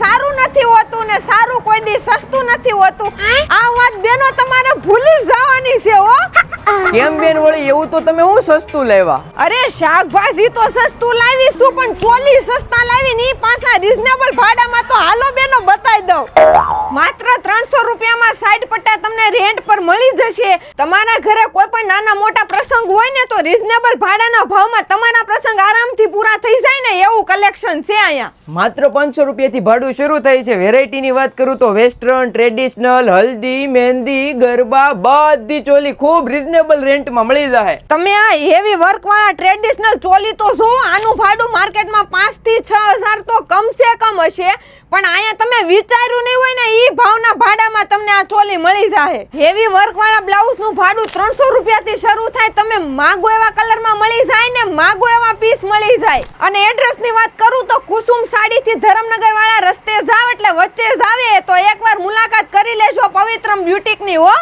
સારું નથી હોતું ને સારું કોઈ દી સસ્તું નથી હોતું. આ વાત બેનો તમારે ભૂલી જવાની છે હો. કેમ બેન વળી એવું તો તમે હું સસ્તું લેવા? અરે શાકભાજી તો સસ્તું લાવીશું પણ ચોલી સસ્તા લાવી ની પાછા રીઝનેબલ ભાડામાં તો હાલો બેનો બતાઈ દઉં. માત્ર 300 રૂપિયામાં સાઈડ પટ્ટા તમને રેન્ટ પર મળી જશે. તમારા ઘરે કોઈ પણ નાના મોટા પ્રસંગ હોય ને તો રીઝનેબલ ભાડાના ભાવમાં તમારા પ્રસંગ આરામથી પૂરા થઈ જાય ને એવું કલેક્શન છે અહીંયા. માત્ર 500 રૂપિયાથી ભાડું શરૂ થાય છે. વેરાયટીની વાત કરું તો વેસ્ટર્ન, ટ્રેડિશનલ, હલ્દી, મહેંદી, ગરબા બધી ચોલી ખૂબ રીઝનેબલ રેન્ટમાં મળી જાય. તમે આ હેવી વર્ક વાળા ટ્રેડિશનલ ચોલી તો જો આનું ભાડું માર્કેટમાં 5 થી 6000 તો કમસે કમ હશે પણ અહીંયા તમે વિચાર્યું નહીં હોય ને ઈ ભાવના ભાડામાં તમને આ ચોલી મળી જાય. હેવી વર્ક વાળા બ્લાઉઝ નું ભાડું 300 રૂપિયાથી શરૂ થાય. તમે માંગો એવા કલરમાં મળી જાય ને માંગો એવા પીસ મળી જાય. અને એડ્રેસ ની વાત કરું તો કુસુમ સાડી થી ધરમનગર વાળા રસ્તે જાવ એટલે વચ્ચે જ આવે તો એકવાર મુલાકાત કરી લેજો પવિત્રમ બ્યુટીક ની હો.